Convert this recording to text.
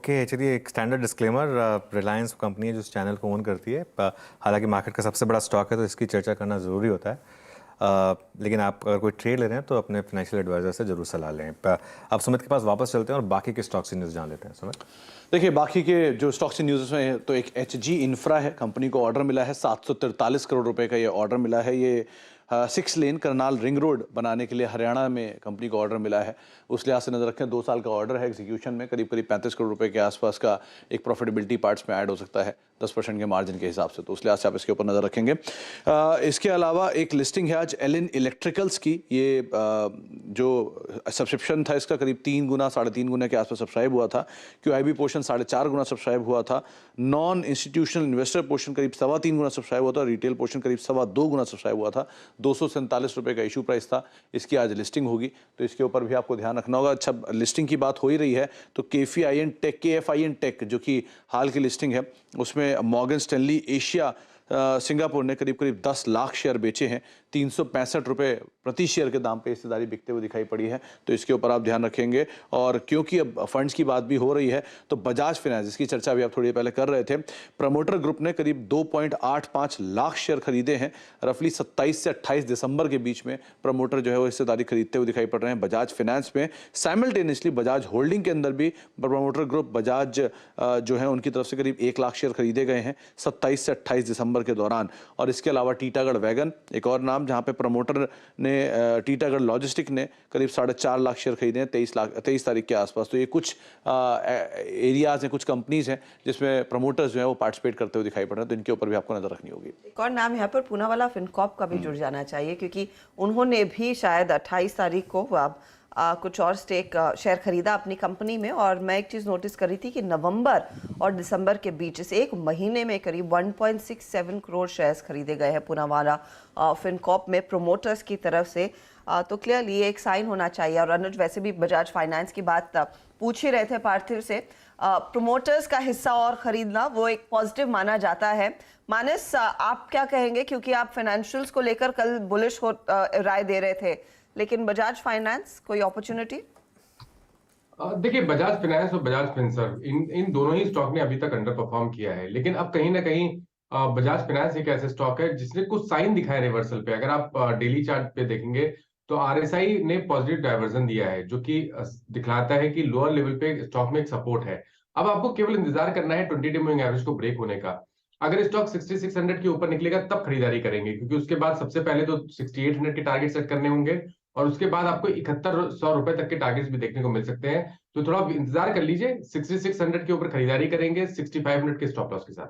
Okay, चलिए एक standard disclaimer. Reliance company है जो इस चैनल को ओन करती है। हालांकि मार्केट का सबसे बड़ा स्टॉक है तो इसकी चर्चा करना ज़रूरी होता है। लेकिन आप अगर कोई ट्रेड ले रहे हैं तो अपने फाइनेंशियल एडवाइजर से जरूर सलाह लें। अब सुमित के पास वापस चलते हैं और बाकी के स्टॉक्स न्यूज़ जान लेते हैं। सुमित, देखिए, बाकी के जो स्टॉक्स न्यूज़ में तो एक एचजी इंफ्रा है, कंपनी को ऑर्डर मिला है 743 करोड़ रुपए का ये ऑर्डर मिला है। ये 6 लेन करनाल रिंग रोड बनाने के लिए हरियाणा में कंपनी को ऑर्डर मिला है। उस लिहाज से नजर रखें, 2 साल का ऑर्डर है। एग्जीक्यूशन में करीब 35 करोड़ रुपए के आसपास का एक प्रॉफिटेबिलिटी पार्ट्स में ऐड हो सकता है 10% के मार्जिन के हिसाब से, तो उस लिहाज से आप इसके ऊपर नजर रखेंगे। इसके अलावा एक लिस्टिंग है आज एलिन इलेक्ट्रिकल्स की। ये जो सब्सक्रिप्शन था इसका करीब 3 गुना 3.5 गुना के आसपास सब्सक्राइब हुआ था। क्यूआईबी पोर्शन 4.5 गुना सब्सक्राइब हुआ था। नॉन इंस्टीट्यूशनल इन्वेस्टर पोर्शन करीब 3.25 गुना सब्सक्राइब हुआ था। रिटेल पोर्शन करीब 2.25 गुना सब्सक्राइब हुआ था। 247 रुपए का इशू प्राइस था। इसकी आज लिस्टिंग होगी, तो इसके ऊपर भी आपको ध्यान रखना होगा। अच्छा, लिस्टिंग की बात हो ही रही है तो केएफआईएन टेक जो कि हाल की लिस्टिंग है, उसमें मॉर्गन स्टैनली एशिया सिंगापुर ने करीब 10 लाख शेयर बेचे हैं। 365 रुपए प्रति शेयर के दाम पे हिस्सेदारी बिकते हुए दिखाई पड़ी है, तो इसके ऊपर आप ध्यान रखेंगे। और क्योंकि अब फंड्स की बात भी हो रही है तो बजाज फाइनेंस, इसकी चर्चा भी आप थोड़ी पहले कर रहे थे, प्रमोटर ग्रुप ने करीब 2.85 लाख शेयर खरीदे हैं। रफली 27 से 28 दिसंबर के बीच में प्रमोटर जो है वो हिस्सेदारी खरीदते हुए दिखाई पड़ रहे हैं बजाज फाइनेंस में। साइमल्टेनियसली बजाज होल्डिंग के अंदर भी प्रमोटर ग्रुप बजाज जो है उनकी तरफ से करीब 1 लाख शेयर खरीदे गए हैं 27 से 28 दिसंबर के दौरान। और इसके अलावा टीटागढ़ वैगन एक और नाम, जहां पे प्रमोटर ने टीटागढ़ लॉजिस्टिक ने करीब 4.5 लाख शेयर खरीदे हैं 23 तारीख के आसपास। तो ये कुछ एरियाज हैं, कुछ कंपनीज हैं जिसमें प्रमोटर्स जो है वो पार्टिसिपेट करते हुए दिखाई पड़ रहे हैं, तो इनके ऊपर भी आपको नजर रखनी होगी। एक और नाम यहाँ पर पूना वाला फिनकॉर्प का भी जुड़ जाना चाहिए, क्योंकि उन्होंने भी शायद 28 तारीख को कुछ और स्टेक शेयर खरीदा अपनी कंपनी में। और मैं एक चीज़ नोटिस करी थी कि नवंबर और दिसंबर के बीच इस एक महीने में करीब 1.67 करोड़ शेयर्स खरीदे गए हैं पूनावाला फिनकॉर्प में प्रमोटर्स की तरफ से। तो क्लियरली ये एक साइन होना चाहिए। और अनुज, वैसे भी बजाज फाइनेंस की बात पूछ ही रहे थे पार्थिव से, प्रमोटर्स का हिस्सा और खरीदना वो एक पॉजिटिव माना जाता है। मानस, आप क्या कहेंगे, क्योंकि आप फाइनेंशियल्स को लेकर कल बुलिश राय दे रहे थे, लेकिन बजाज फाइनेंस कोई अपॉर्चुनिटी? देखिए, बजाज फाइनेंस और बजाज फिनसर्व इन दोनों ही स्टॉक ने अभी तक अंडर परफॉर्म किया है, लेकिन अब कहीं ना कहीं बजाज फाइनेंस एक ऐसे स्टॉक है जिसने कुछ साइन दिखाए रिवर्सल पे। अगर आप डेली चार्ट पे देखेंगे तो आरएसआई ने पॉजिटिव डाइवर्जन दिया है, जो कि दिखलाता है कि लोअर लेवल पे स्टॉक में एक सपोर्ट है। अब आपको केवल इंतजार करना है 20 डे मूविंग एवरेज को ब्रेक होने का। अगर स्टॉक 6600 के ऊपर निकलेगा तब खरीदारी करेंगे, क्योंकि उसके बाद सबसे पहले तो 6800 के टारगेट सेट करने होंगे और उसके बाद आपको 7100 रुपए तक के टारगेट्स भी देखने को मिल सकते हैं। तो थोड़ा इंतजार कर लीजिए, 6600 के ऊपर खरीदारी करेंगे 6500 के स्टॉप लॉस के साथ।